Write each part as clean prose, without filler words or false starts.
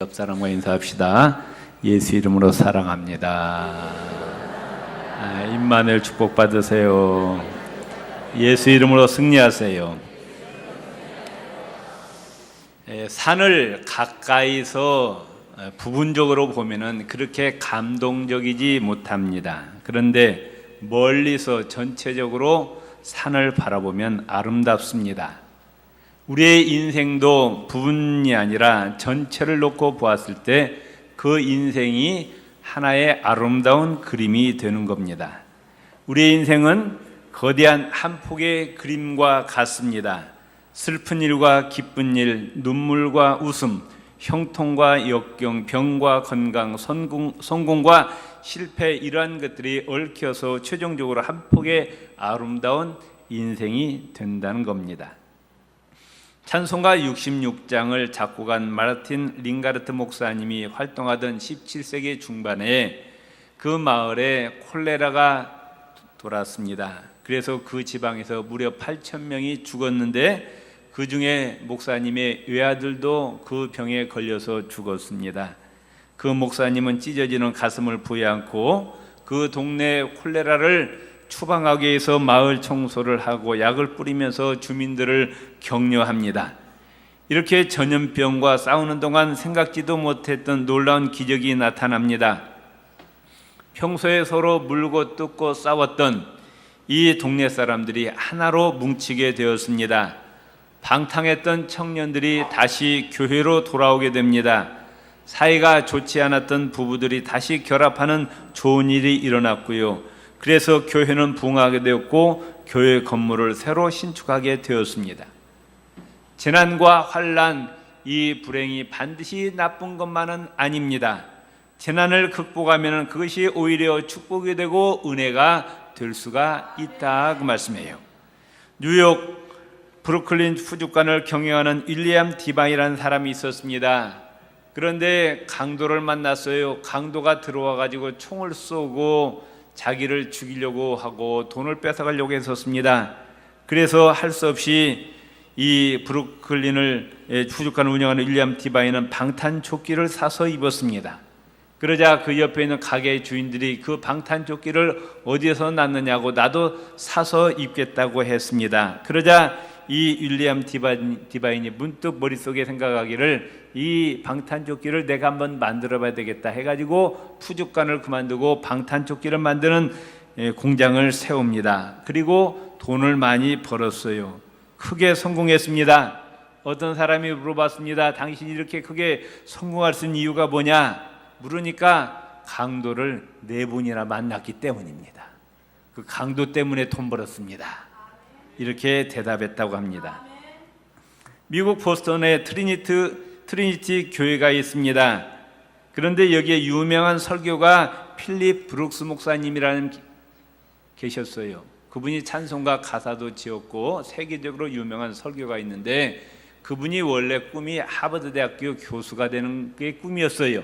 옆 사람과 인사합시다. 예수 이름으로 사랑합니다. 임마누엘 축복 받으세요. 예수 이름으로 승리하세요. 산을 가까이서 부분적으로 보면은 그렇게 감동적이지 못합니다. 그런데 멀리서 전체적으로 산을 바라보면 아름답습니다. 우리의 인생도 부분이 아니라 전체를 놓고 보았을 때 그 인생이 하나의 아름다운 그림이 되는 겁니다. 우리의 인생은 거대한 한 폭의 그림과 같습니다. 슬픈 일과 기쁜 일, 눈물과 웃음, 형통과 역경, 병과 건강, 성공과 실패, 이러한 것들이 얽혀서 최종적으로 한 폭의 아름다운 인생이 된다는 겁니다. 찬송가 66장을 작곡한 마르틴 링가르트 목사님이 활동하던 17세기 중반에 그 마을에 콜레라가 돌았습니다. 그래서 그 지방에서 무려 8,000명이 죽었는데 그 중에 목사님의 외아들도 그 병에 걸려서 죽었습니다. 그 목사님은 찢어지는 가슴을 부여안고 그 동네 콜레라를 추방하기 위해서 마을 청소를 하고 약을 뿌리면서 주민들을 격려합니다. 이렇게 전염병과 싸우는 동안 생각지도 못했던 놀라운 기적이 나타납니다. 평소에 서로 물고 뜯고 싸웠던 이 동네 사람들이 하나로 뭉치게 되었습니다. 방탕했던 청년들이 다시 교회로 돌아오게 됩니다. 사이가 좋지 않았던 부부들이 다시 결합하는 좋은 일이 일어났고요. 그래서 교회는 부흥하게 되었고 교회 건물을 새로 신축하게 되었습니다. 재난과 환난, 이 불행이 반드시 나쁜 것만은 아닙니다. 재난을 극복하면 그것이 오히려 축복이 되고 은혜가 될 수가 있다, 그 말씀이에요. 뉴욕 브루클린 푸주간을 경영하는 윌리엄 디바이라는 사람이 있었습니다. 그런데 강도를 만났어요. 강도가 들어와 가지고 총을 쏘고 자기를 죽이려고 하고 돈을 뺏어가려고 했었습니다. 그래서 할 수 없이 이 브루클린을 푸주간을 운영하는 윌리엄 디바이는 방탄조끼를 사서 입었습니다. 그러자 그 옆에 있는 가게 주인들이 그 방탄조끼를 어디에서 났느냐고 나도 사서 입겠다고 했습니다. 그러자 이 윌리엄 디바인이 문득 머릿속에 생각하기를 이 방탄조끼를 내가 한번 만들어 봐야 되겠다 해가지고 푸주간을 그만두고 방탄조끼를 만드는 공장을 세웁니다. 그리고 돈을 많이 벌었어요. 크게 성공했습니다. 어떤 사람이 물어봤습니다. 당신이 이렇게 크게 성공할 수 있는 이유가 뭐냐? 물으니까 강도를 4분이나 만났기 때문입니다. 그 강도 때문에 돈 벌었습니다. 이렇게 대답했다고 합니다. 미국 보스턴에 트리니티 교회가 있습니다. 그런데 여기에 유명한 설교가 필립 브룩스 목사님이라는 계셨어요. 그분이 찬송가 가사도 지었고 세계적으로 유명한 설교가 있는데 그분이 원래 꿈이 하버드 대학교 교수가 되는 게 꿈이었어요.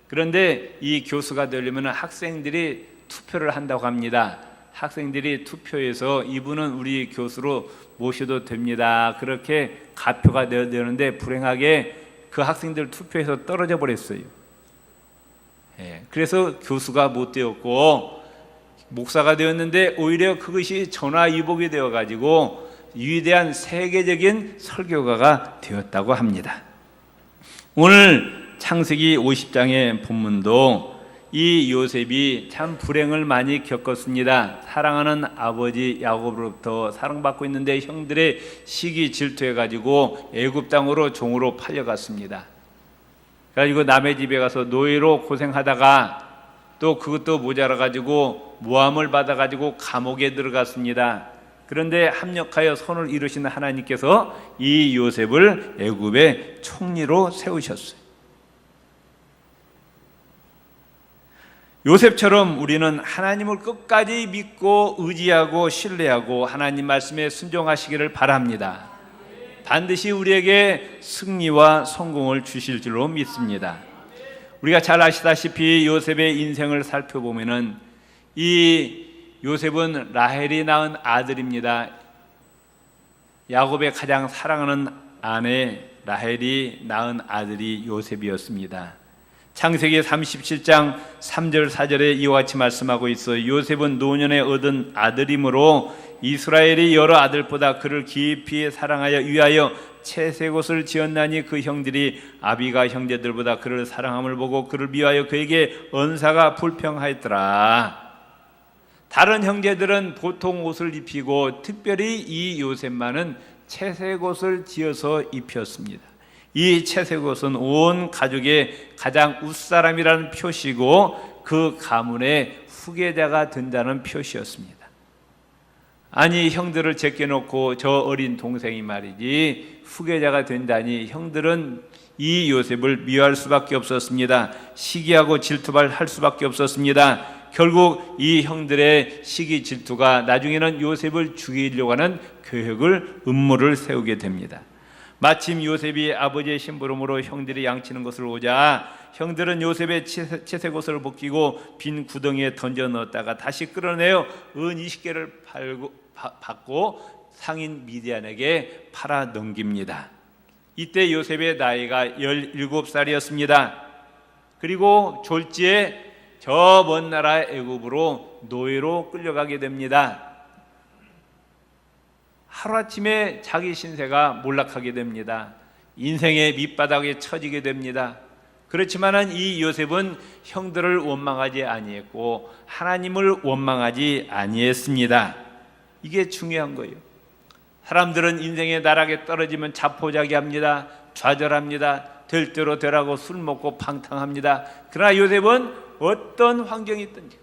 그런데 이 교수가 되려면 학생들이 투표를 한다고 합니다. 학생들이 투표해서 이분은 우리 교수로 모셔도 됩니다. 그렇게 가표가 되었는데 불행하게 그 학생들 투표에서 떨어져 버렸어요. 그래서 교수가 못 되었고 목사가 되었는데 오히려 그것이 전화위복이 되어가지고 위대한 세계적인 설교가가 되었다고 합니다. 오늘 창세기 50장의 본문도 이 요셉이 참 불행을 많이 겪었습니다. 사랑하는 아버지 야곱으로부터 사랑받고 있는데 형들의 시기 질투해가지고 애굽 땅으로 종으로 팔려갔습니다. 그래가지고 남의 집에 가서 노예로 고생하다가 또 그것도 모자라가지고 모함을 받아가지고 감옥에 들어갔습니다. 그런데 합력하여 선을 이루시는 하나님께서 이 요셉을 애굽의 총리로 세우셨어요. 요셉처럼 우리는 하나님을 끝까지 믿고 의지하고 신뢰하고 하나님 말씀에 순종하시기를 바랍니다. 반드시 우리에게 승리와 성공을 주실 줄로 믿습니다. 우리가 잘 아시다시피 요셉의 인생을 살펴보면은 이 요셉은 라헬이 낳은 아들입니다. 야곱의 가장 사랑하는 아내 라헬이 낳은 아들이 요셉이었습니다. 창세기 37장 3절 4절에 이와 같이 말씀하고 있어요. 요셉은 노년에 얻은 아들이므로 이스라엘이 여러 아들보다 그를 깊이 사랑하여 위하여 채색옷을 지었나니 그 형들이 아비가 형제들보다 그를 사랑함을 보고 그를 미워하여 그에게 언사가 불평하였더라. 다른 형제들은 보통 옷을 입히고 특별히 이 요셉만은 채색옷을 지어서 입혔습니다. 이 채색옷은 온 가족의 가장 웃사람이라는 표시고 그 가문의 후계자가 된다는 표시였습니다. 아니, 형들을 제껴놓고 저 어린 동생이 말이지 후계자가 된다니, 형들은 이 요셉을 미워할 수밖에 없었습니다. 시기하고 질투할 수밖에 없었습니다. 결국 이 형들의 시기 질투가 나중에는 요셉을 죽이려고 하는 계획을, 음모를 세우게 됩니다. 마침 요셉이 아버지의 심부름으로 형들이 양치는 것을 보자 형들은 요셉의 채색옷을 벗기고 빈 구덩이에 던져 넣었다가 다시 끌어내어 은 20개를 받고 상인 미디안에게 팔아 넘깁니다. 이때 요셉의 나이가 17살이었습니다. 그리고 졸지에 저 먼 나라 애굽으로 노예로 끌려가게 됩니다. 하루아침에 자기 신세가 몰락하게 됩니다. 인생의 밑바닥에 처지게 됩니다. 그렇지만 이 요셉은 형들을 원망하지 아니했고 하나님을 원망하지 아니했습니다. 이게 중요한 거예요. 사람들은 인생의 나락에 떨어지면 자포자기합니다. 좌절합니다. 될 대로 되라고 술 먹고 팡탕합니다. 그러나 요셉은 어떤 환경이 있든지,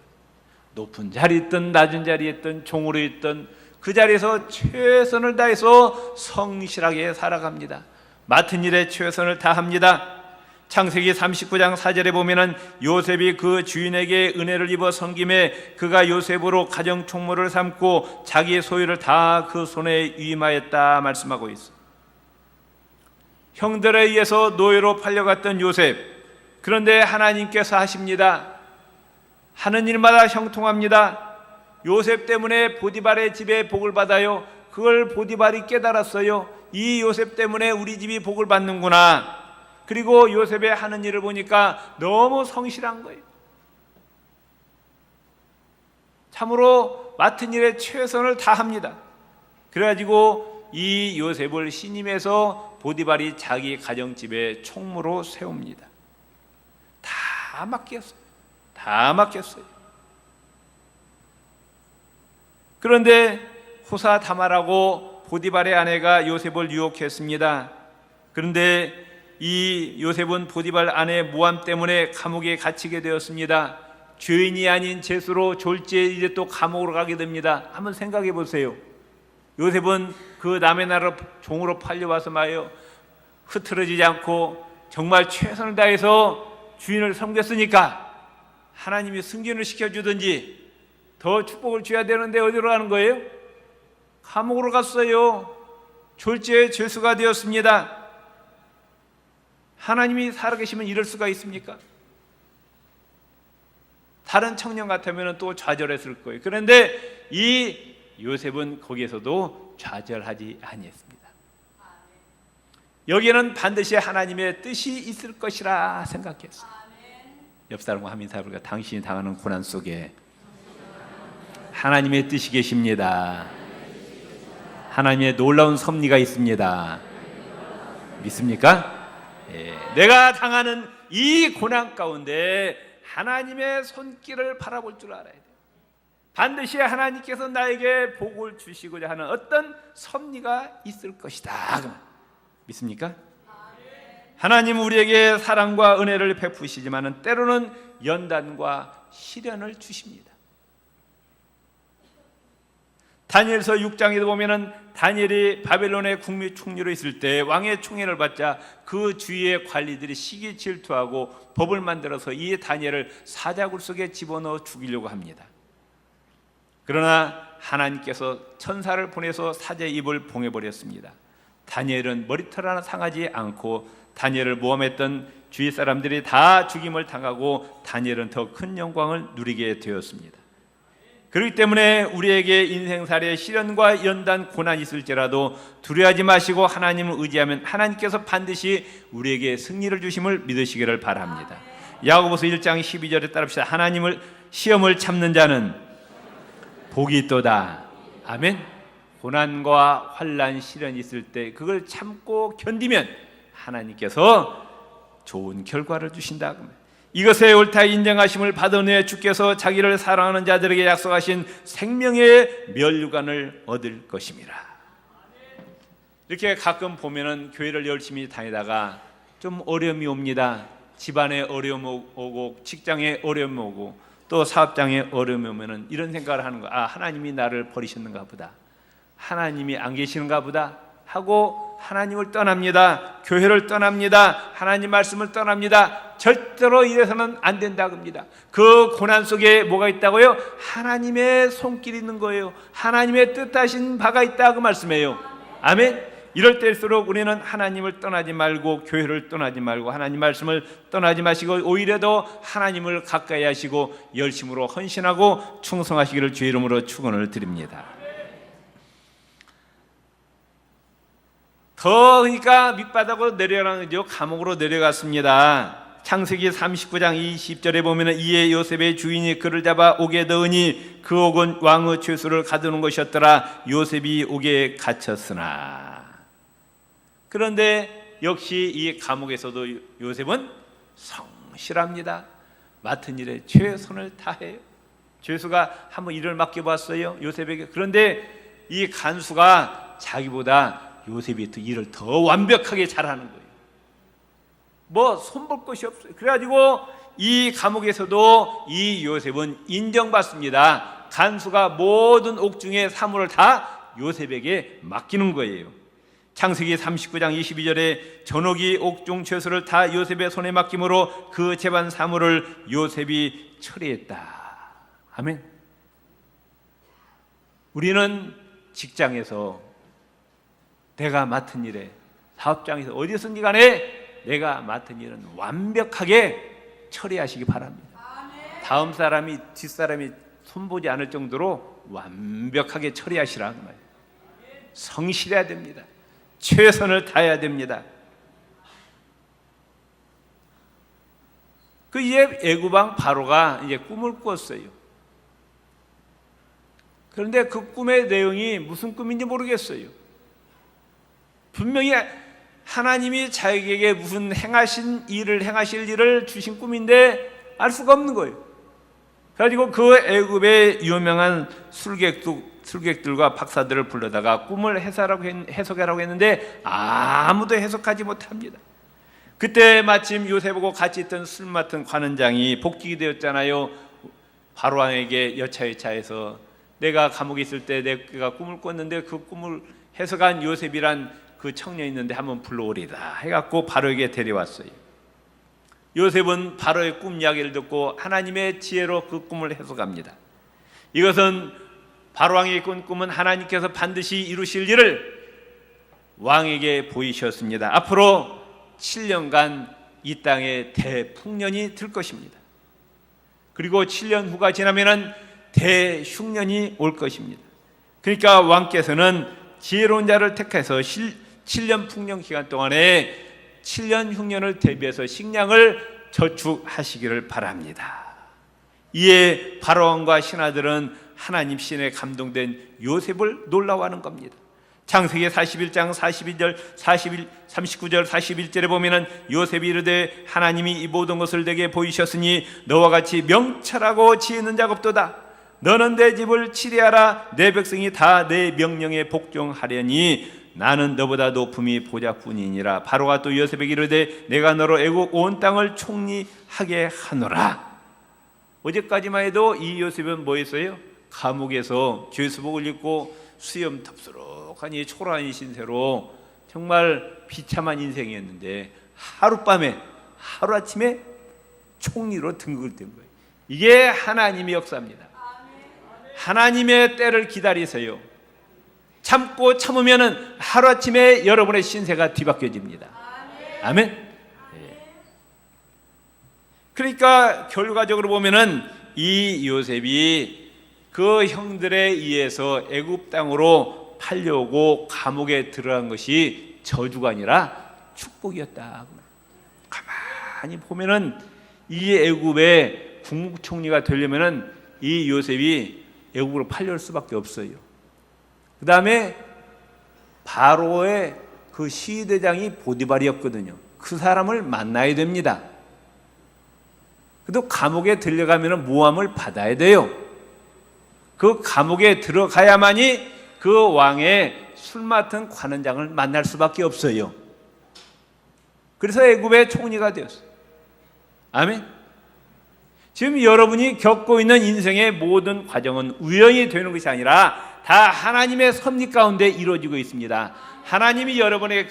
높은 자리에 있든 낮은 자리에 있든 종으로 있든 그 자리에서 최선을 다해서 성실하게 살아갑니다. 맡은 일에 최선을 다합니다. 창세기 39장 4절에 보면은 요셉이 그 주인에게 은혜를 입어 섬김에 그가 요셉으로 가정 총무를 삼고 자기의 소유를 다 그 손에 위임하였다 말씀하고 있어요. 형들에 의해서 노예로 팔려갔던 요셉, 그런데 하나님께서 하십니다. 하는 일마다 형통합니다. 요셉 때문에 보디발의 집에 복을 받아요. 그걸 보디발이 깨달았어요. 이 요셉 때문에 우리 집이 복을 받는구나. 그리고 요셉의 하는 일을 보니까 너무 성실한 거예요. 참으로 맡은 일에 최선을 다합니다. 그래가지고 이 요셉을 신임해서 보디발이 자기 가정집에 총무로 세웁니다. 다 맡겼어요. 다 맡겼어요. 그런데 호사 다말하고 보디발의 아내가 요셉을 유혹했습니다. 그런데 이 요셉은 보디발 아내 모함 때문에 감옥에 갇히게 되었습니다. 죄인이 아닌 죄수로 졸지에 이제 또 감옥으로 가게 됩니다. 한번 생각해 보세요. 요셉은 그 남의 나라 종으로 팔려와서 말이에요, 흐트러지지 않고 정말 최선을 다해서 주인을 섬겼으니까 하나님이 승진을 시켜주든지 더 축복을 줘야 되는데 어디로 가는 거예요? 감옥으로 갔어요. 졸지에 죄수가 되었습니다. 하나님이 살아계시면 이럴 수가 있습니까? 다른 청년 같으면 또 좌절했을 거예요. 그런데 이 요셉은 거기에서도 좌절하지 아니했습니다. 여기에는 반드시 하나님의 뜻이 있을 것이라 생각했어요. 옆 사람과 하민 사람과 당신이 당하는 고난 속에 하나님의 뜻이 계십니다. 하나님의 놀라운 섭리가 있습니다. 믿습니까? 내가 당하는 이 고난 가운데 하나님의 손길을 바라볼 줄 알아야 돼요. 반드시 하나님께서 나에게 복을 주시고자 하는 어떤 섭리가 있을 것이다. 믿습니까? 하나님은 우리에게 사랑과 은혜를 베푸시지만 때로는 연단과 시련을 주십니다. 다니엘서 6장에도 보면은 다니엘이 바벨론의 국미 총리로 있을 때 왕의 총애를 받자 그 주위의 관리들이 시기 질투하고 법을 만들어서 이 다니엘을 사자굴 속에 집어넣어 죽이려고 합니다. 그러나 하나님께서 천사를 보내서 사자의 입을 봉해버렸습니다. 다니엘은 머리털 하나 상하지 않고 다니엘을 모함했던 주위 사람들이 다 죽임을 당하고 다니엘은 더 큰 영광을 누리게 되었습니다. 그렇기 때문에 우리에게 인생살이에 시련과 연단 고난이 있을지라도 두려워하지 마시고 하나님을 의지하면 하나님께서 반드시 우리에게 승리를 주심을 믿으시기를 바랍니다. 야고보서 1장 12절에 따릅시다. 하나님을 시험을 참는 자는 복이 있도다. 아멘. 고난과 환난 시련이 있을 때 그걸 참고 견디면 하나님께서 좋은 결과를 주신다. 이것에 옳다 인정하심을 받은 후에 주께서 자기를 사랑하는 자들에게 약속하신 생명의 면류관을 얻을 것입니다. 이렇게 가끔 보면은 교회를 열심히 다니다가 좀 어려움이 옵니다. 집안에 어려움 오고 직장에 어려움 오고 또 사업장에 어려움이 오면은 이런 생각을 하는 거야. 아, 하나님이 나를 버리셨는가 보다. 하나님이 안 계시는가 보다 하고 하나님을 떠납니다. 교회를 떠납니다. 하나님 말씀을 떠납니다. 절대로 이래서는 안 된다고 합니다. 그 고난 속에 뭐가 있다고요? 하나님의 손길이 있는 거예요. 하나님의 뜻하신 바가 있다고 말씀해요. 아멘. 이럴 때일수록 우리는 하나님을 떠나지 말고 교회를 떠나지 말고 하나님 말씀을 떠나지 마시고 오히려 더 하나님을 가까이 하시고 열심으로 헌신하고 충성하시기를 주의 이름으로 축원을 드립니다. 더 그러니까 밑바닥으로 내려가는 거죠. 감옥으로 내려갔습니다. 창세기 39장 20절에 보면 이에 요셉의 주인이 그를 잡아 옥에 넣으니 그 옥은 왕의 죄수를 가두는 것이었더라. 요셉이 옥에 갇혔으나. 그런데 역시 이 감옥에서도 요셉은 성실합니다. 맡은 일에 최선을 다해요. 죄수가 한번 일을 맡겨봤어요, 요셉에게. 그런데 이 간수가 자기보다 요셉이 일을 더 완벽하게 잘하는 거예요. 뭐 손볼 것이 없어요. 그래가지고 이 감옥에서도 이 요셉은 인정받습니다. 간수가 모든 옥중의 사물을 다 요셉에게 맡기는 거예요. 창세기 39장 22절에 전옥이 옥중 죄수를 다 요셉의 손에 맡김으로 그 재반 사물을 요셉이 처리했다. 아멘. 우리는 직장에서 내가 맡은 일에 사업장에서 어디서든지 간에 내가 맡은 일은 완벽하게 처리하시기 바랍니다. 다음 사람이 뒷사람이 손보지 않을 정도로 완벽하게 처리하시라는 거예요. 성실해야 됩니다. 최선을 다해야 됩니다. 그 이제 애굽왕 바로가 이제 꿈을 꾸었어요. 그런데 그 꿈의 내용이 무슨 꿈인지 모르겠어요. 분명히 하나님이 자기에게 무슨 행하실 일을 주신 꿈인데 알 수가 없는 거예요. 그래가지고 그 애굽의 유명한 술객들과 박사들을 불러다가 꿈을 해석하라고 했는데 아무도 해석하지 못합니다. 그때 마침 요셉하고 같이 있던 술 맡은 관원장이 복직이 되었잖아요. 바로왕에게 여차여차해서 내가 감옥에 있을 때 내가 꿈을 꿨는데 그 꿈을 해석한 요셉이란 그 청년이 있는데 한번 불러오리다 해갖고 바로에게 데려왔어요. 요셉은 바로의 꿈 이야기를 듣고 하나님의 지혜로 그 꿈을 해석합니다. 이것은 바로왕이 꾼 꿈은 하나님께서 반드시 이루실 일을 왕에게 보이셨습니다. 앞으로 7년간 이 땅에 대풍년이 들 것입니다. 그리고 7년 후가 지나면은 대흉년이 올 것입니다. 그러니까 왕께서는 지혜로운 자를 택해서 7년 풍년 기간 동안에 7년 흉년을 대비해서 식량을 저축하시기를 바랍니다. 이에 바로왕과 신하들은 하나님 신에 감동된 요셉을 놀라워하는 겁니다. 창세기 41장 39절 41절에 보면은 요셉이 이르되 하나님이 이 모든 것을 내게 보이셨으니 너와 같이 명철하고 지혜 있는 자가 없도다. 너는 내 집을 치리하라. 내 백성이 다 내 명령에 복종하려니 나는 너보다 높음이 보좌뿐이니라. 바로가 또 요셉에게 이르되 내가 너로 애굽 온 땅을 총리하게 하노라. 어제까지만 해도 이 요셉은 뭐였어요? 감옥에서 죄수복을 입고 수염 덥수룩하니 초라한 신세로 정말 비참한 인생이었는데 하루아침에 총리로 등극을 된 거예요. 이게 하나님의 역사입니다. 하나님의 때를 기다리세요. 참고 참으면 하루아침에 여러분의 신세가 뒤바뀌어집니다. 아멘. 네. 그러니까 결과적으로 보면은 이 요셉이 그 형들에 의해서 애굽 땅으로 팔려오고 감옥에 들어간 것이 저주가 아니라 축복이었다. 가만히 보면은 이 애굽의 국무총리가 되려면은 이 요셉이 애굽으로 팔려올 수밖에 없어요. 그 다음에 바로의 그 시대장이 보디발이었거든요. 그 사람을 만나야 됩니다. 그래도 감옥에 들려가면 모함을 받아야 돼요. 그 감옥에 들어가야만이 그 왕의 술 맡은 관원장을 만날 수밖에 없어요. 그래서 애굽의 총리가 되었어요. 아멘. 지금 여러분이 겪고 있는 인생의 모든 과정은 우연히 되는 것이 아니라 다 하나님의 섭리 가운데 이루어지고 있습니다. 하나님이 여러분에게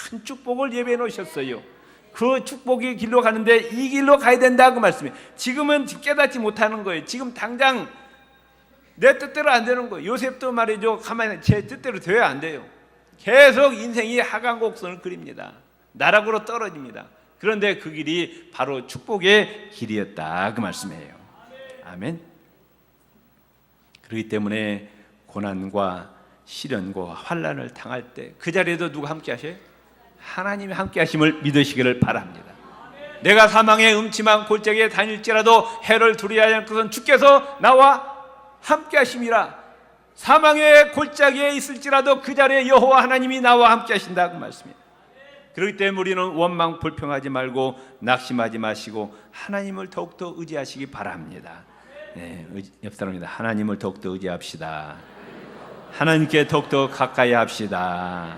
큰 축복을 예배해 놓으셨어요. 그 축복의 길로 가는데 이 길로 가야 된다 그 말씀이에요. 지금은 깨닫지 못하는 거예요. 지금 당장 내 뜻대로 안 되는 거예요. 요셉도 말이죠. 가만히 제 뜻대로 되어야 안 돼요. 계속 인생이 하강곡선을 그립니다. 나락으로 떨어집니다. 그런데 그 길이 바로 축복의 길이었다 그 말씀이에요. 아멘. 그렇기 때문에 고난과 시련과 환난을 당할 때 그 자리에도 누가 함께 하셔요? 하나님이 함께 하심을 믿으시기를 바랍니다. 내가 사망의 음침한 골짜기에 다닐지라도 해를 두려워하지 않을 것은 주께서 나와 함께 하심이라. 사망의 골짜기에 있을지라도 그 자리에 여호와 하나님이 나와 함께 하신다 그 말씀이에요. 그렇기 때문에 우리는 원망 불평하지 말고 낙심하지 마시고 하나님을 더욱더 의지하시기 바랍니다. 네, 옆 사람입니다. 하나님을 더욱더 의지합시다. 하나님께 더욱더 가까이 합시다.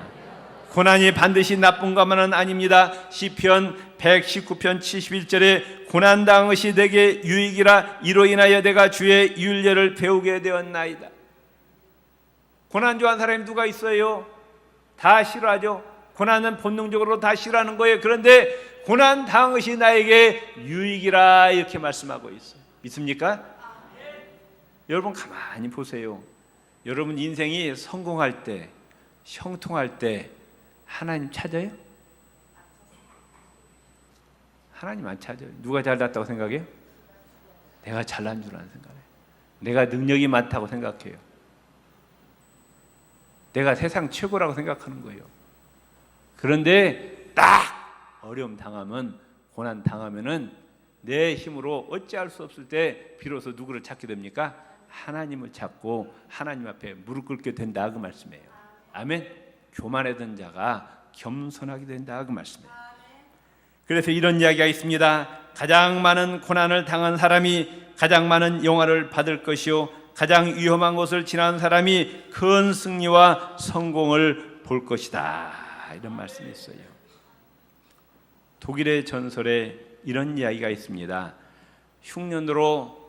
고난이 반드시 나쁜 것만은 아닙니다. 시편 119편 71절에 고난당한 것이 내게 유익이라 이로 인하여 내가 주의 율례를 배우게 되었나이다. 고난 좋아하는 사람이 누가 있어요? 다 싫어하죠. 고난은 본능적으로 다 싫어하는 거예요. 그런데 고난 당한 것이 나에게 유익이라 이렇게 말씀하고 있어요. 믿습니까? 여러분 가만히 보세요. 여러분 인생이 성공할 때, 형통할 때 하나님 찾아요? 하나님 안 찾아요. 누가 잘났다고 생각해요? 내가 잘난 줄 아는 생각해요. 내가 능력이 많다고 생각해요. 내가 세상 최고라고 생각하는 거예요. 그런데 딱 어려움 당하면, 고난 당하면은 내 힘으로 어찌할 수 없을 때 비로소 누구를 찾게 됩니까? 하나님을 찾고 하나님 앞에 무릎 꿇게 된다 그 말씀이에요. 아멘. 교만하던 자가 겸손하게 된다 그 말씀이에요. 그래서 이런 이야기가 있습니다. 가장 많은 고난을 당한 사람이 가장 많은 영화를 받을 것이요 가장 위험한 곳을 지난 사람이 큰 승리와 성공을 볼 것이다 이런 말씀이 있어요. 독일의 전설에 이런 이야기가 있습니다. 흉년으로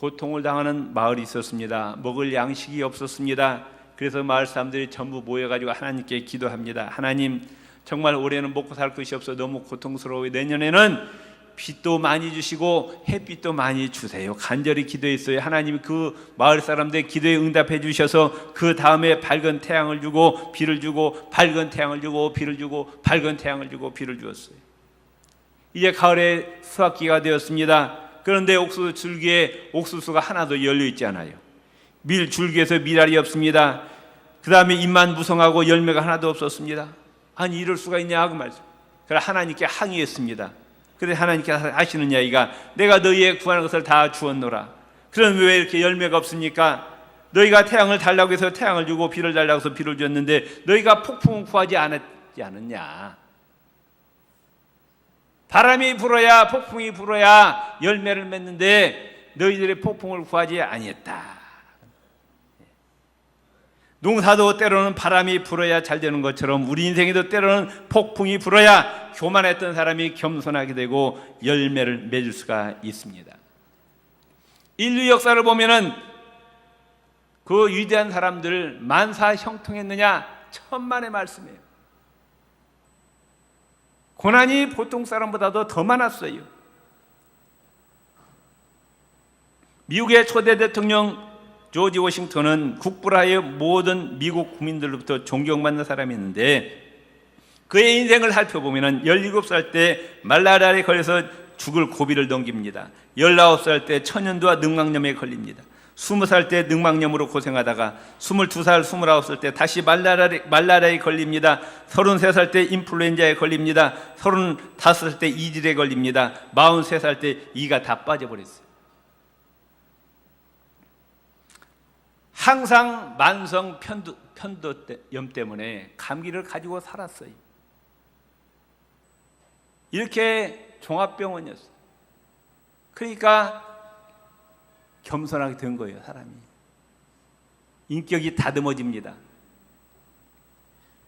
고통을 당하는 마을이 있었습니다. 먹을 양식이 없었습니다. 그래서 마을 사람들이 전부 모여가지고 하나님께 기도합니다. 하나님, 정말 올해는 먹고 살 것이 없어 너무 고통스러워요. 내년에는 빛도 많이 주시고 햇빛도 많이 주세요. 간절히 기도했어요. 하나님이 그 마을 사람들의 기도에 응답해 주셔서 그 다음에 밝은 태양을 주고 비를 주고 밝은 태양을 주고 비를 주고 밝은 태양을 주고 비를 주었어요. 이제 가을에 수확기가 되었습니다. 그런데 옥수수 줄기에 옥수수가 하나도 열려 있지 않아요. 밀 줄기에서 밀알이 없습니다. 그 다음에 잎만 무성하고 열매가 하나도 없었습니다. 아니 이럴 수가 있냐 그 말씀. 그래서 하나님께 항의했습니다. 그래서 하나님께 하시는 이야기가 내가 너희의 구하는 것을 다 주었노라. 그럼 왜 이렇게 열매가 없습니까? 너희가 태양을 달라고 해서 태양을 주고 비를 달라고 해서 비를 줬는데 너희가 폭풍을 구하지 않았지 않았냐. 바람이 불어야 폭풍이 불어야 열매를 맺는데 너희들의 폭풍을 구하지 아니했다. 농사도 때로는 바람이 불어야 잘 되는 것처럼 우리 인생에도 때로는 폭풍이 불어야 교만했던 사람이 겸손하게 되고 열매를 맺을 수가 있습니다. 인류 역사를 보면은 그 위대한 사람들 만사 형통했느냐? 천만의 말씀이에요. 고난이 보통 사람보다도 더 많았어요. 미국의 초대 대통령 조지 워싱턴은 국부라의 모든 미국 국민들로부터 존경받는 사람이었는데 그의 인생을 살펴보면 17살 때 말라리아에 걸려서 죽을 고비를 넘깁니다. 19살 때 천연두와 늑막염에 걸립니다. 20살 때 늑막염으로 고생하다가 22살, 29살 때 다시 말라리아에 걸립니다. 33살 때 인플루엔자에 걸립니다. 35살 때 이질에 걸립니다. 43살 때 이가 다 빠져버렸어요. 항상 만성 편도염 때문에 감기를 가지고 살았어요. 이렇게 종합병원이었어요. 그러니까 겸손하게 된 거예요, 사람이. 인격이 다듬어집니다.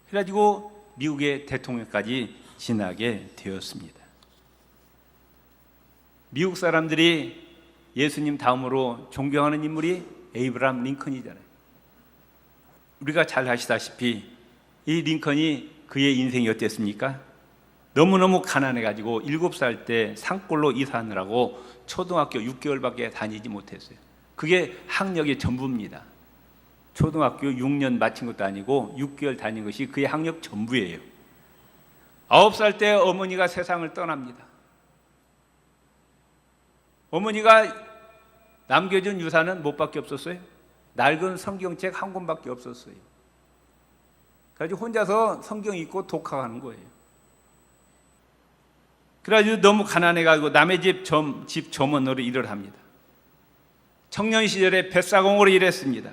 그래가지고 미국의 대통령까지 지나게 되었습니다. 미국 사람들이 예수님 다음으로 존경하는 인물이 에이브라함 링컨이잖아요. 우리가 잘 아시다시피 이 링컨이 그의 인생이 어땠습니까? 너무너무 가난해가지고 7살 때 산골로 이사하느라고 초등학교 6개월밖에 다니지 못했어요. 그게 학력의 전부입니다. 초등학교 6년 마친 것도 아니고 6개월 다닌 것이 그의 학력 전부예요. 9살 때 어머니가 세상을 떠납니다. 어머니가 남겨준 유산은 뭐밖에 없었어요? 낡은 성경책 한 권밖에 없었어요. 그래서 혼자서 성경 읽고 독학하는 거예요. 그래가지고 너무 가난해가지고 남의 집 점원으로 일을 합니다. 청년 시절에 뱃사공으로 일했습니다.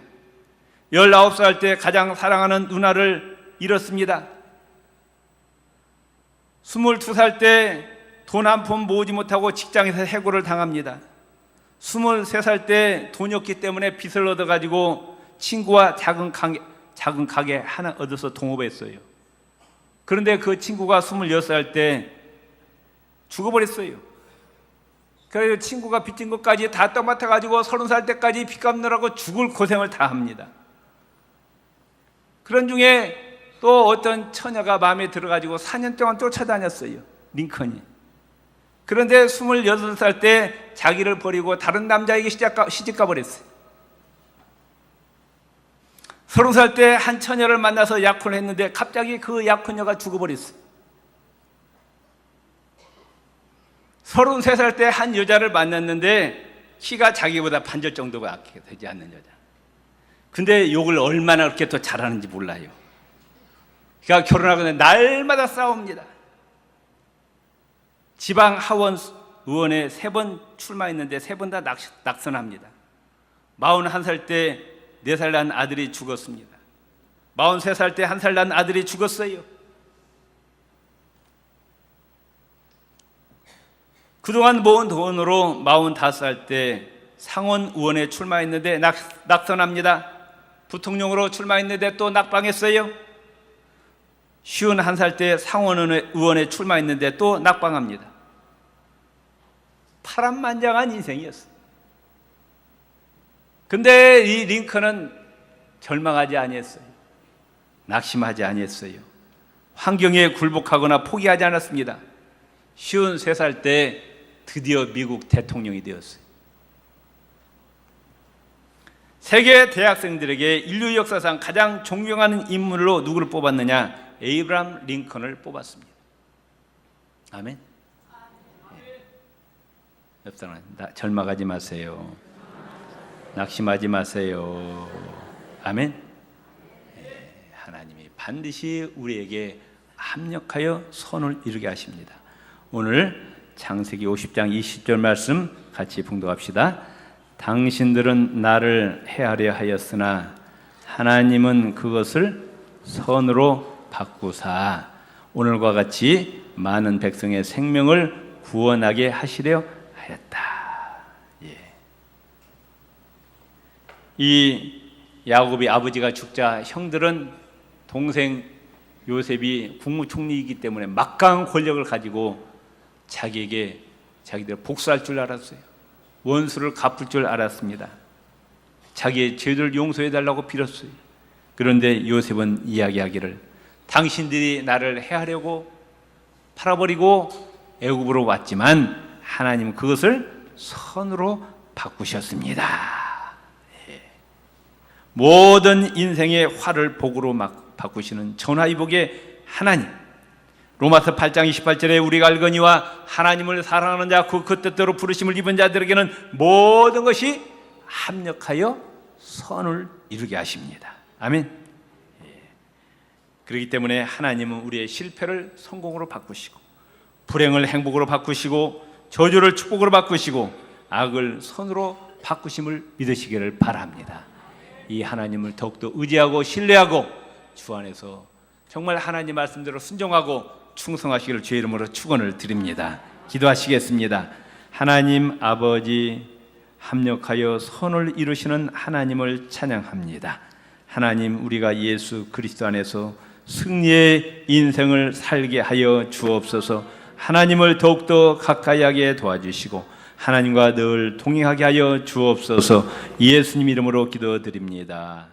19살 때 가장 사랑하는 누나를 잃었습니다. 22살 때 돈 한 푼 모으지 못하고 직장에서 해고를 당합니다. 23살 때 돈이 없기 때문에 빚을 얻어가지고 친구와 작은 가게 하나 얻어서 동업했어요. 그런데 그 친구가 26살 때 죽어버렸어요. 그래서 친구가 빚진 것까지 다 떠맡아가지고 30살 때까지 빚 갚느라고 죽을 고생을 다 합니다. 그런 중에 또 어떤 처녀가 마음에 들어가지고 4년 동안 쫓아다녔어요, 링컨이. 그런데 28살 때 자기를 버리고 다른 남자에게 시집가 버렸어요. 30살 때 한 처녀를 만나서 약혼을 했는데 갑자기 그 약혼녀가 죽어버렸어요. 33살 때 한 여자를 만났는데 키가 자기보다 반절 정도밖에 되지 않는 여자. 근데 욕을 얼마나 그렇게 또 잘하는지 몰라요. 그러니까 결혼하고 날마다 싸웁니다. 지방 하원 의원에 3번 출마했는데 3번 다 낙선합니다. 41살 때 4살 난 아들이 죽었습니다. 43살 때 1살 난 아들이 죽었어요. 그동안 모은 돈으로 45살 때 상원 의원에 출마했는데 낙선합니다. 부통령으로 출마했는데 또 낙방했어요. 51살 때 상원 의원에 출마했는데 또 낙방합니다. 파란만장한 인생이었어요. 근데 이 링컨은 절망하지 아니했어요. 낙심하지 아니했어요. 환경에 굴복하거나 포기하지 않았습니다. 53살 때 드디어 미국 대통령이 되었어요. 세계 대학생들에게 인류 역사상 가장 존경하는 인물로 누구를 뽑았느냐? 에이브라함 링컨을 뽑았습니다. 아멘. 옆 사람, 절망하지 마세요. 낙심하지 마세요. 아멘. 하나님이 반드시 우리에게 합력하여 선을 이루게 하십니다. 오늘 창세기 50장 20절 말씀 같이 봉독합시다. 당신들은 나를 해하려 하였으나 하나님은 그것을 선으로 바꾸사 오늘과 같이 많은 백성의 생명을 구원하게 하시려 하였다. 예. 이 야곱이 아버지가 죽자 형들은 동생 요셉이 국무총리이기 때문에 막강한 권력을 가지고 자기들 복수할 줄 알았어요. 원수를 갚을 줄 알았습니다. 자기의 죄를 용서해달라고 빌었어요. 그런데 요셉은 이야기하기를 당신들이 나를 해하려고 팔아버리고 애굽으로 왔지만 하나님은 그것을 선으로 바꾸셨습니다. 예. 모든 인생의 화를 복으로 막 바꾸시는 전화위복의 하나님. 로마서 8장 28절에 우리가 알거니와 하나님을 사랑하는 자 그 뜻대로 부르심을 입은 자들에게는 모든 것이 합력하여 선을 이루게 하십니다. 아멘. 그렇기 때문에 하나님은 우리의 실패를 성공으로 바꾸시고, 불행을 행복으로 바꾸시고, 저주를 축복으로 바꾸시고, 악을 선으로 바꾸심을 믿으시기를 바랍니다. 이 하나님을 더욱더 의지하고 신뢰하고 주 안에서 정말 하나님 말씀대로 순종하고 충성하시기를 주의 이름으로 축원을 드립니다. 기도하시겠습니다. 하나님 아버지, 합력하여 선을 이루시는 하나님을 찬양합니다. 하나님, 우리가 예수 그리스도 안에서 승리의 인생을 살게 하여 주옵소서. 하나님을 더욱더 가까이 하게 도와주시고 하나님과 늘 동행하게 하여 주옵소서. 예수님 이름으로 기도드립니다.